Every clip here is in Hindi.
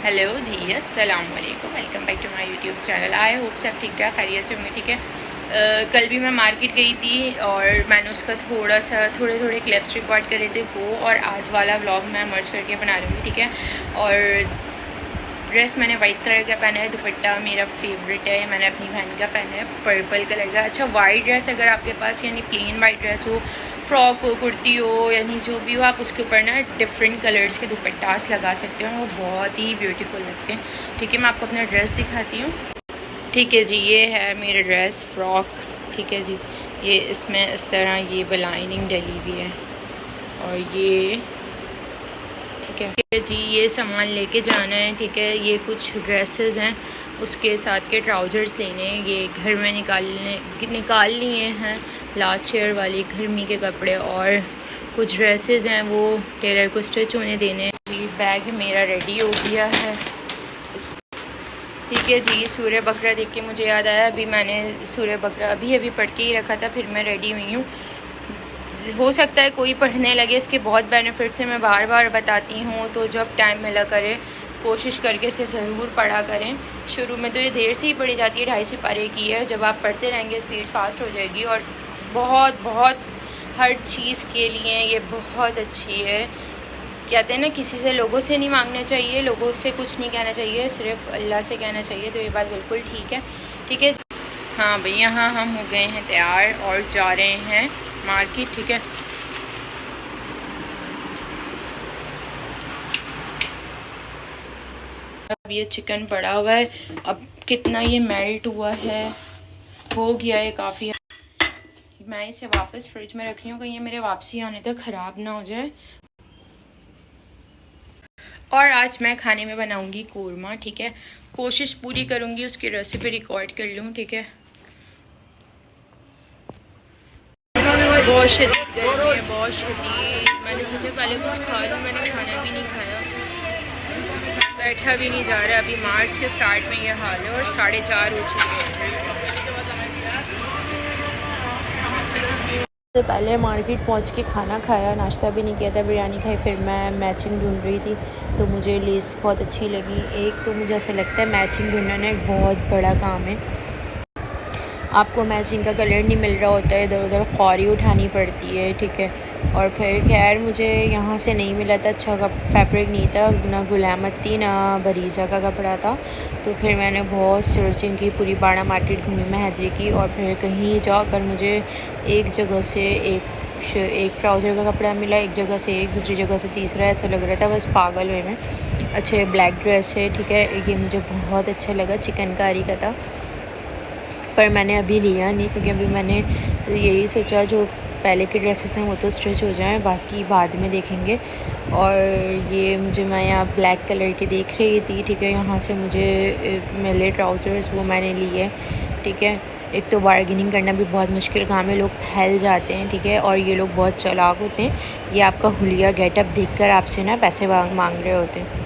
हेलो जी, अस्सलाम वालेकुम। Welcome back to my YouTube channel. I hope सब ठीक ठाक खैरियत से होंगे। ठीक है, कल भी मैं मार्केट गई थी और मैंने उसका थोड़े थोड़े क्लिप्स रिकॉर्ड करे थे वो, और आज वाला व्लॉग मैं मर्ज करके बना लूँगी। ठीक है, और ड्रेस मैंने वाइट कलर का पहना है, दुपट्टा मेरा फेवरेट है, मैंने अपनी बहन का पहना है पर्पल कलर का। अच्छा, वाइट ड्रेस अगर आपके पास यानी प्लेन वाइट ड्रेस हो, फ्रॉक हो, कुर्ती हो, यानी जो भी हो, आप उसके ऊपर ना डिफरेंट कलर्स के दुपट्टास लगा सकते हो, वो बहुत ही ब्यूटीफुल लगते हैं। ठीक है, मैं आपको अपना ड्रेस दिखाती हूँ। ठीक है जी, ये है मेरा ड्रेस फ्रॉक। ठीक है जी, ये इसमें इस तरह ये लाइनिंग डली हुई है, और ये ठीक है जी, ये सामान लेके जाना है। ठीक है, ये कुछ ड्रेसेस हैं, उसके साथ के ट्राउज़र्स लेने हैं, ये घर में निकाल लिए हैं लास्ट ईयर वाली गर्मी के कपड़े, और कुछ ड्रेसेस हैं वो टेलर को स्टिच होने देने हैं जी। बैग मेरा रेडी हो गया है। ठीक है जी, सूर्य बकरा देख के मुझे याद आया, अभी मैंने सूर्य बकरा अभी पढ़ के ही रखा था, फिर मैं रेडी हुई हूँ। हो सकता है कोई पढ़ने लगे, इसके बहुत बेनिफिट्स हैं, मैं बार बार बताती हूँ, तो जब टाइम मिला करे कोशिश करके इसे ज़रूर पढ़ा करें। शुरू में तो ये देर से ही पढ़ी जाती है, 2.5 पारे की है, जब आप पढ़ते रहेंगे स्पीड फास्ट हो जाएगी, और बहुत बहुत हर चीज़ के लिए ये बहुत अच्छी है। कहते हैं ना, किसी से लोगों से नहीं मांगना चाहिए, लोगों से कुछ नहीं कहना चाहिए, सिर्फ अल्लाह से कहना चाहिए, तो ये बात बिल्कुल ठीक है। ठीक है, हाँ भाई, यहाँ हम हो गए हैं तैयार और जा रहे हैं मार्केट। ठीक है, अब ये चिकन पड़ा हुआ है, अब कितना ये मेल्ट हुआ है, हो गया है काफ़ी। मैं इसे वापस फ्रिज में रख रही हूँ, कहीं ये मेरे वापसी आने तक ख़राब ना हो जाए। और आज मैं खाने में बनाऊंगी कोरमा। ठीक है, कोशिश पूरी करूंगी उसकी रेसिपी रिकॉर्ड कर लूँ। ठीक है, बहुत शदीद गर्मी है, बहुत शदीद। मैंने सोचा पहले कुछ खा लूँ, मैंने खाना भी नहीं खाया, बैठा भी नहीं जा रहा। अभी मार्च के स्टार्ट में ये हाल है और 4:30 हो चुके हैं। से पहले मार्केट पहुंच के खाना खाया, नाश्ता भी नहीं किया था, बिरयानी खाई। फिर मैं मैचिंग ढूंढ रही थी, तो मुझे लेस बहुत अच्छी लगी। एक तो मुझे ऐसा लगता है मैचिंग ढूंढना ना एक बहुत बड़ा काम है, आपको मैचिंग का कलर नहीं मिल रहा होता है, इधर उधर ख्वारी उठानी पड़ती है। ठीक है, और फिर खैर मुझे यहाँ से नहीं मिला था, अच्छा फैब्रिक नहीं था, ना गुलामत थी ना बरीज़ा का कपड़ा था। तो फिर मैंने बहुत सर्चिंग की, पूरी बाड़ा मार्केट घूमी मैं हैदरी की, और फिर कहीं जाकर मुझे एक जगह से एक ट्राउज़र का कपड़ा मिला, एक जगह से एक, दूसरी जगह से तीसरा, ऐसा लग रहा था बस पागल हुए में। अच्छे ब्लैक ड्रेस है। ठीक है, ये मुझे बहुत अच्छा लगा, चिकनकारी का था, पर मैंने अभी लिया नहीं, क्योंकि अभी मैंने यही सोचा जो पहले के ड्रेसेस हैं वो तो स्टिच हो जाएं, बाकी बाद में देखेंगे। और ये मैं यहाँ ब्लैक कलर की देख रही थी। ठीक है, यहाँ से मुझे मिले ट्राउज़र्स, वो मैंने लिए। ठीक है, एक तो बार्गेनिंग करना भी बहुत मुश्किल काम है, लोग फैल जाते हैं। ठीक है, और ये लोग बहुत चालाक होते हैं, ये आपका हुलिया गेटअप देखकर आपसे ना पैसे मांग रहे होते हैं।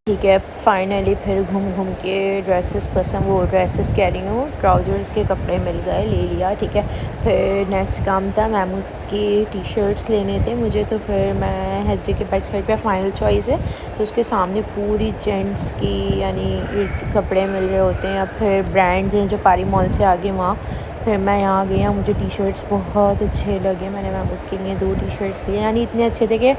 ठीक है, फाइनली फिर घूम के ड्रेसेस पसंद, वो ड्रेसेस कह रही हूँ, ट्राउज़र्स के कपड़े मिल गए, ले लिया। ठीक है, फिर नेक्स्ट काम था महमूद की टी शर्ट्स लेने थे मुझे, तो फिर मैं हैदरी के बैक साइड पे फाइनल चॉइस है, तो उसके सामने पूरी जेंट्स की यानी कपड़े मिल रहे होते हैं, या फिर ब्रांड्स हैं जो पारी मॉल से आगे वहाँ। फिर मैं यहाँ गई, मुझे टी शर्ट्स बहुत अच्छे लगे, मैंने महमूद के लिए 2 टी शर्ट्स लिए, यानी इतने अच्छे थे कि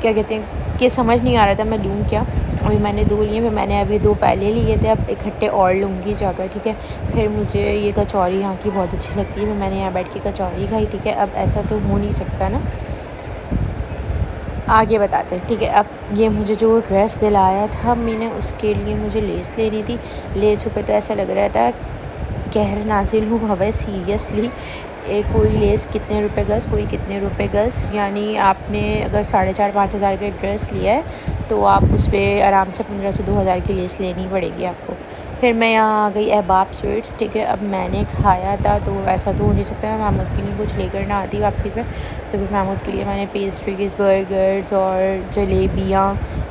क्या कहते हैं कि समझ नहीं आ रहा था मैं लूँ क्या। अभी मैंने 2 लिए, फिर मैंने अभी 2 पहले लिए थे, अब इकट्ठे और लूँगी जाकर। ठीक है, फिर मुझे ये कचौरी यहाँ की बहुत अच्छी लगती है, फिर मैंने यहाँ बैठ के कचौरी खाई। ठीक है, अब ऐसा तो हो नहीं सकता ना, आगे बताते हैं। ठीक है, अब ये मुझे जो ड्रेस दिलाया था मैंने, उसके लिए मुझे लेस लेनी थी। लेस ऊपर तो ऐसा लग रहा था कहर नाजिल हुआ है सीरियसली। कोई लेस कितने रुपए गज़, कोई कितने रुपए गज़, यानी आपने अगर 4,500-5 हज़ार का एक ड्रेस लिया है तो आप उस पर आराम से 1500-2000 की लेस लेनी पड़ेगी आपको। फिर मैं यहाँ आ गई अहबाब स्वीट्स। ठीक है, अब मैंने खाया था तो ऐसा तो हो नहीं सकता मैं महमूद के लिए कुछ लेकर ना आती वापसी पे, तो फिर महमूद के लिए मैंने पेस्ट्रीज़, बर्गर्स और जलेबियाँ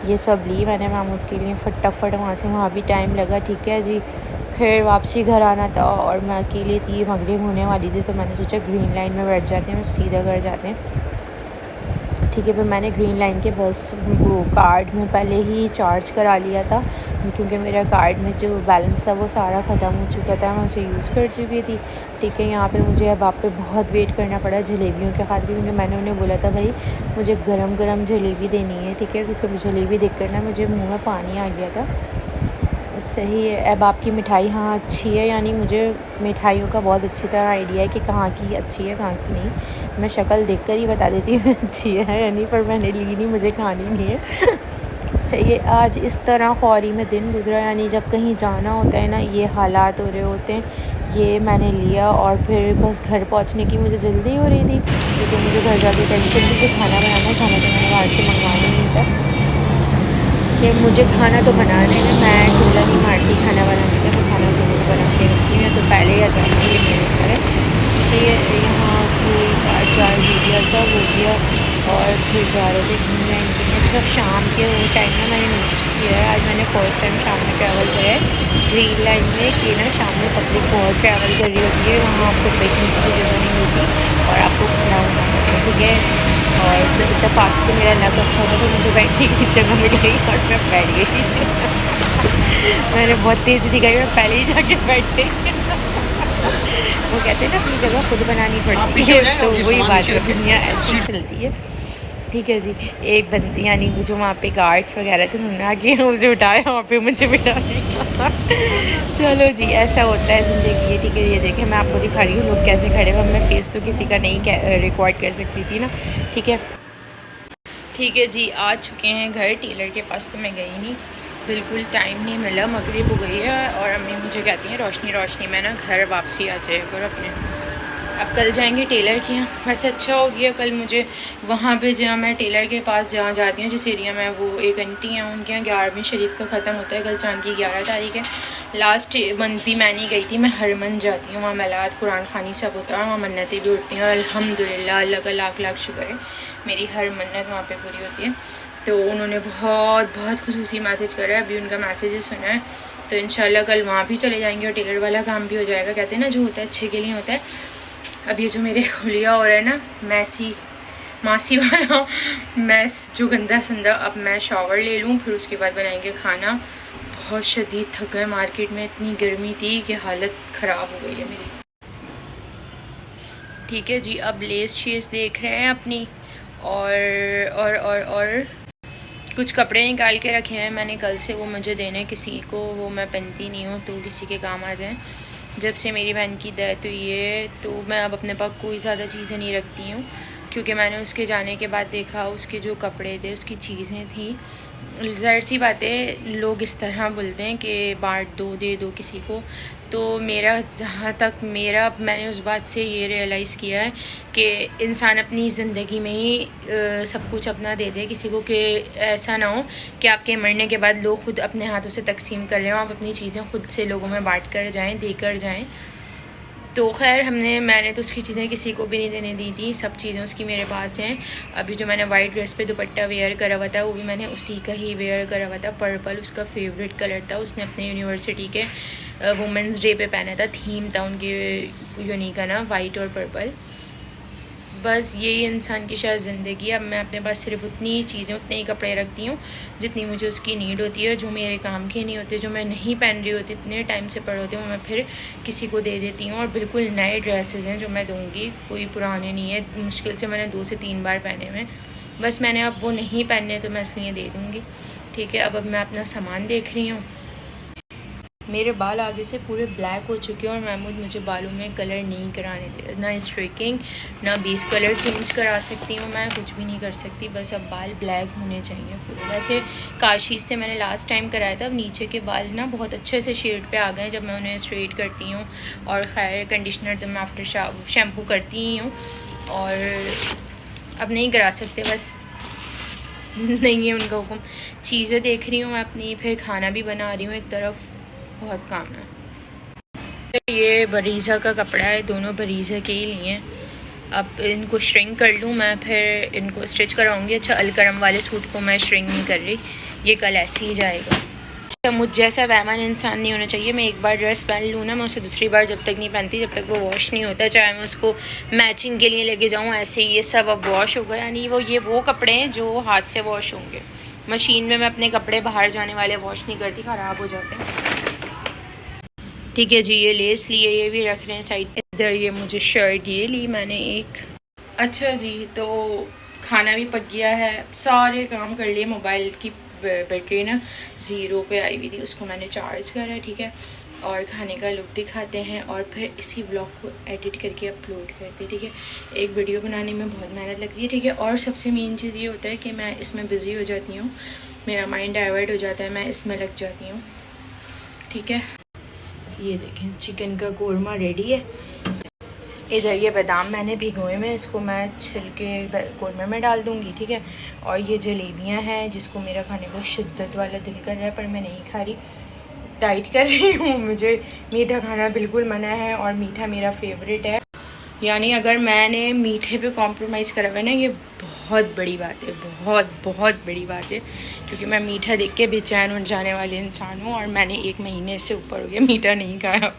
ये सब ली मैंने महमूद के लिए। फटाफट वहाँ भी टाइम लगा। ठीक है जी, फिर वापसी घर आना था और मैं अकेली थी, मगरिब होने वाली थी, तो मैंने सोचा ग्रीन लाइन में बैठ जाते हैं, सीधा घर जाते हैं। ठीक है, फिर मैंने ग्रीन लाइन के बस वो कार्ड में पहले ही चार्ज करा लिया था, क्योंकि मेरा कार्ड में जो बैलेंस था वो सारा ख़त्म हो चुका था, मैं उसे यूज़ कर चुकी थी। ठीक है, यहाँ पे मुझे अब आप पे बहुत वेट करना पड़ा जलेबियों के खातिर, क्योंकि मैंने उन्हें बोला था भाई मुझे गरम गरम जलेबी देनी है। ठीक है, क्योंकि जलेबी देख कर ना मुझे मुँह में पानी आ गया था। सही है। अब आपकी मिठाई हाँ अच्छी है, यानी मुझे मिठाइयों का बहुत अच्छी तरह आइडिया है कि कहाँ की अच्छी है कहाँ की नहीं। मैं शक्ल देखकर ही बता देती हूँ अच्छी है यानी, पर मैंने ली नहीं, मुझे खानी नहीं है। सही है। आज इस तरह ख्वारी में दिन गुजरा, यानी जब कहीं जाना होता है ना ये हालात हो रहे होते हैं। ये मैंने लिया और फिर बस घर पहुंचने की मुझे जल्दी हो रही थी, क्योंकि मुझे घर जाके टेंशन थी कि खाना बनाना, खाना तो मैंने बाहर से मंगवाना नहीं था कि मुझे खाना तो बनाना है। मैं टोला नहीं मारती खाना बनाने का, तो खाना ज़रूर बना के रखती हूँ, तो पहले आ जाएंगे ये मेरे सर। ये यहाँ की चार मीडिया सब हो गया और फिर जा रहे थे घूमने इनके। अच्छा, शाम के वो टाइम में मैंने नोटिस किया है, आज मैंने फ़र्स्ट टाइम शाम में ट्रैवल करा है ग्रीन लाइन में, कि ना शाम में पब्लिक बहुत ट्रैवल कर रही होती है, वहाँ आपको बैठने की जगह नहीं होती और आपको खड़ा होना पड़ता है। ठीक है, और इत्तेफाक से मेरा लक अच्छा था तो मुझे बैठने की जगह मिल गई और मैं बैठ गई। मैंने बहुत तेज़ी दिखाई, मैं पहले ही जाके बैठ गई। वो कहते हैं ना अपनी जगह खुद बनानी पड़ती है, तो वही बात है, दुनिया ऐसी चलती है। ठीक है जी। एक बंद यानी वो जो वहाँ पे गार्ड्स वगैरह थे उन्होंने आके मुझे उठाया, वहाँ पे मुझे बिठा दिया। चलो जी, ऐसा होता है ज़िंदगी है। ठीक है, ये देखें मैं आपको दिखा रही हूँ लोग कैसे खड़े हुए। मैं फेस तो किसी का नहीं रिकॉर्ड कर सकती थी ना। ठीक है जी, आ चुके हैं घर। टेलर के पास तो मैं गई नहीं, बिल्कुल टाइम नहीं मिला, मगरिब हो गई है और अम्मी मुझे कहती हैं रोशनी में ना घर वापसी आ जाए करो अपने। अब कल जाएंगे टेलर के यहाँ। वैसे अच्छा हो गया, कल मुझे वहाँ पे जहाँ मैं टेलर के पास जहाँ जाती हूँ जिस एरिया में, वो एक आंटी हैं उनके यहाँ 11वीं शरीफ का ख़त्म होता है कल, चांद की 11 तारीख है। लास्ट मंथ भी मैं नहीं गई थी, मैं हर मंथ जाती हूँ वहाँ। मेलाद कुरान खानी सब होता है वहाँ, मन्नतें भी उठती हैं और अल्हम्दुलिल्लाह अल्लाह का लाख लाख शुक्र है, मेरी हर मन्नत वहाँ पर पूरी होती है। तो उन्होंने बहुत खुसूसी मैसेज करा है, अभी उनका मैसेज सुना है, तो इंशाल्लाह कल वहाँ भी चले जाएंगे और टेलर वाला काम भी हो जाएगा। कहते हैं ना जो होता है अच्छे के लिए होता है। अब ये जो मेरे हुलिया हो रहा है ना मासी वाला मैस जो गंदा संदा, अब मैं शावर ले लूँ फिर उसके बाद बनाएंगे खाना। बहुत शदीद थक गए, मार्केट में इतनी गर्मी थी कि हालत ख़राब हो गई है मेरी। ठीक है जी, अब लेस शेस देख रहे हैं अपनी और कुछ कपड़े निकाल के रखे हैं मैंने कल से, वो मुझे देने किसी को, वो मैं पहनती नहीं हूँ तो किसी के काम आ जाएं। जब से मेरी बहन की डेथ हुई है तो मैं अब अपने पास कोई ज़्यादा चीज़ें नहीं रखती हूँ, क्योंकि मैंने उसके जाने के बाद देखा उसके जो कपड़े थे उसकी चीज़ें थी। ज़ाहिर सी बात है लोग इस तरह बोलते हैं कि बांट दो, दे दो किसी को, तो मेरा जहाँ तक मैंने उस बात से ये रियलाइज़ किया है कि इंसान अपनी ज़िंदगी में ही सब कुछ अपना दे दे किसी को, कि ऐसा ना हो कि आपके मरने के बाद लोग खुद अपने हाथों से तकसीम कर रहे हो, आप अपनी चीज़ें खुद से लोगों में बांट कर जाएँ, देकर जाएँ। तो खैर मैंने तो उसकी चीज़ें किसी को भी नहीं देने दी थी, सब चीज़ें उसकी मेरे पास हैं। अभी जो मैंने वाइट ड्रेस पे दुपट्टा वेयर करा हुआ था वो भी मैंने उसी का ही वेयर करा हुआ था, पर्पल उसका फेवरेट कलर था, उसने अपने यूनिवर्सिटी के वुमेंस डे पे पहना था, थीम था उनके यूनी का ना, वाइट और पर्पल। बस यही इंसान की शायद ज़िंदगी है। अब मैं अपने पास सिर्फ उतनी ही चीज़ें, उतने ही कपड़े रखती हूँ जितनी मुझे उसकी नीड होती है, जो मेरे काम के नहीं होते, जो मैं नहीं पहन रही होती, इतने टाइम से पड़े होते हैं, वो मैं फिर किसी को दे देती हूँ। और बिल्कुल नए ड्रेसेस हैं जो मैं दूँगी, कोई पुराने नहीं है, मुश्किल से मैंने 2 से 3 बार पहने हुए, बस मैंने अब वो नहीं पहनने तो मैं इसलिए दे दूँगी। ठीक है, अब मैं अपना सामान देख रही हूँ। मेरे बाल आगे से पूरे ब्लैक हो चुके हैं और महमूद मुझे बालों में कलर नहीं कराने दे, ना स्ट्रेकिंग ना बेस कलर चेंज करा सकती हूँ मैं, कुछ भी नहीं कर सकती, बस अब बाल ब्लैक होने चाहिए पूरे। वैसे काशीज़ से मैंने लास्ट टाइम कराया था, अब नीचे के बाल ना बहुत अच्छे से शेड पे आ गए जब मैं उन्हें स्ट्रेट करती हूँ, और खैर कंडीशनर तो मैं आफ्टर शैम्पू करती ही हूँ, और अब नहीं करा सकते, बस नहीं है उनका हुक्म। चीज़ें देख रही हूँ मैं अपनी, फिर खाना भी बना रही हूँ एक तरफ, बहुत काम है। ये बरीज़ा का कपड़ा है, दोनों बरीज़ा के ही लिए। अब इनको श्रिंक कर लूँ मैं, फिर इनको स्टिच कराऊंगी। अच्छा, अलकरम वाले सूट को मैं श्रिंक नहीं कर रही, ये कल ऐसे ही जाएगा। अच्छा, मुझ जैसा वहमान इंसान नहीं होना चाहिए। मैं एक बार ड्रेस पहन लूँ ना, मैं उसे दूसरी बार जब तक नहीं पहनती जब तक वो वॉश नहीं होता, चाहे मैं उसको मैचिंग के लिए लेके जाऊँ। ऐसे ये सब अब वॉश हो गया, यानी वो कपड़े हैं जो हाथ से वॉश होंगे, मशीन में मैं अपने कपड़े बाहर जाने वाले वॉश नहीं करती, ख़राब हो जाते हैं। ठीक है जी, ये लेस लिए, ये भी रख रहे हैं साइड पे। इधर ये मुझे शर्ट ये ली मैंने एक। अच्छा जी, तो खाना भी पक गया है, सारे काम कर लिए। मोबाइल की बैटरी ना 0 पे आई हुई थी, उसको मैंने चार्ज करा है। ठीक है, और खाने का लुक दिखाते हैं और फिर इसी ब्लॉग को एडिट करके अपलोड करते हैं। ठीक है, एक वीडियो बनाने में बहुत मेहनत लगती है। ठीक है, और सबसे मेन चीज़ ये होता है कि मैं इसमें बिज़ी हो जाती हूँ, मेरा माइंड डाइवर्ट हो जाता है, मैं इसमें लग जाती हूँ। ठीक है, ये देखें चिकन का कोरमा रेडी है। इधर ये बादाम मैंने भिगोए में, इसको मैं छिलके कोरमा में डाल दूँगी। ठीक है, और ये जलेबियाँ हैं जिसको मेरा खाने को शिद्दत वाला दिल कर रहा है, पर मैं नहीं खा रही, डाइट कर रही हूँ। मुझे मीठा खाना बिल्कुल मना है और मीठा मेरा फेवरेट है। यानी अगर मैंने मीठे पे कॉम्प्रोमाइज़ करा हुआ है ना, ये बहुत बड़ी बात है, बहुत बहुत बड़ी बात है, क्योंकि मैं मीठा देख के बेचैन हो जाने वाले इंसान हूँ और मैंने 1 महीने से ऊपर हो गया मीठा नहीं खाया।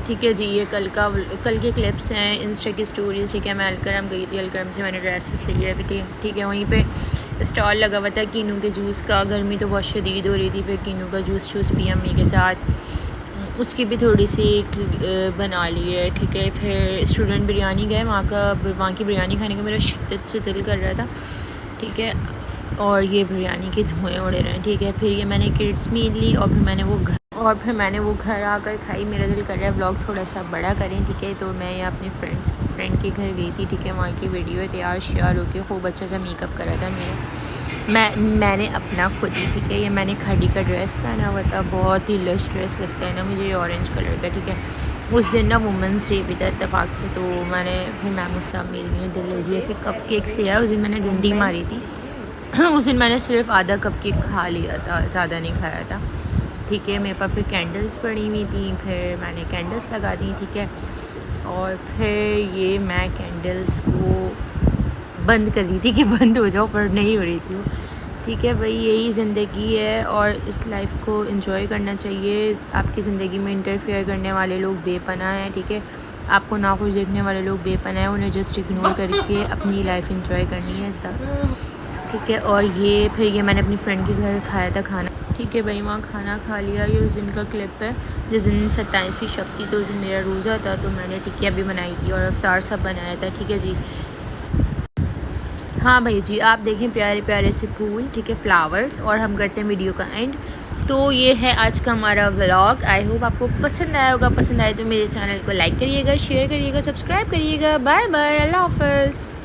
ठीक है जी, ये कल के क्लिप्स हैं, इंस्टा की स्टोरीज। ठीक है, मैं अलकरम गई थी, अलकरम से मैंने ड्रेसेस लिए अभी थी। ठीक है, वहीं पे स्टॉल लगा हुआ था कीनू के जूस का। गर्मी तो बहुत शदीद हो रही थी, फिर कीनू का जूस पिया अम्मी के साथ, उसकी भी थोड़ी सी बना ली है। ठीक है, फिर स्टूडेंट बिरयानी गए, वहाँ की बिरयानी खाने का मेरा शिद्दत से दिल कर रहा था। ठीक है, और ये बिरयानी के धुएँ उड़ रहे हैं। ठीक है, फिर ये मैंने किड्स मील ली और फिर मैंने वो घर आकर खाई। मेरा दिल कर रहा है व्लॉग थोड़ा सा बड़ा करें। ठीक है, तो मैं अपने फ्रेंड के घर गई थी। ठीक है, वहाँ की वीडियो है, तैयार श्यार होकर खूब अच्छा सा मेकअप करा था मैंने अपना खुद ही। ठीक है, ये मैंने खाड़ी का ड्रेस पहना हुआ था, बहुत ही लश ड्रेस लगता है ना मुझे, ये ऑरेंज कलर का। ठीक है, उस दिन ना वुमेंस डे भी था इत्तेफाक से, तो मैंने फिर मैम उस साहब मेरे लिए डिलीजी ऐसे कप केक्स लिया। उस दिन मैंने डंडी मारी थी। उस दिन मैंने सिर्फ आधा कप केक खा लिया था, ज़्यादा नहीं खाया था। ठीक है, मेरे पास फिर कैंडल्स पड़ी हुई थी, फिर मैंने कैंडल्स लगा दी। ठीक है, और फिर ये मैं कैंडल्स को बंद कर रही थी कि बंद हो जाओ, पर नहीं हो रही थी वो। ठीक है भाई, यही ज़िंदगी है और इस लाइफ को एंजॉय करना चाहिए। आपकी ज़िंदगी में इंटरफेयर करने वाले लोग बेपनाह हैं। ठीक है, आपको नाखुश देखने वाले लोग बेपनाह हैं, उन्हें जस्ट इग्नोर करके अपनी लाइफ एंजॉय करनी है। ठीक है, और ये फिर ये मैंने अपनी फ्रेंड के घर खाया था खाना। ठीक है भाई, वहाँ खाना खा लिया। ये उस दिन का क्लिप है जिस दिन 27वीं शब थी, तो उस दिन मेरा रोज़ा था, तो मैंने टिक्किया भी बनाई थी और अफ्तार सब बनाया था। ठीक है जी, हाँ भाई जी, आप देखें प्यारे प्यारे से फूल। ठीक है, फ्लावर्स, और हम करते हैं वीडियो का एंड। तो ये है आज का हमारा व्लॉग। आई होप आपको पसंद आया होगा। पसंद आए तो मेरे चैनल को लाइक करिएगा, शेयर करिएगा, सब्सक्राइब करिएगा। बाय बाय, अल्लाह हाफ़िज़।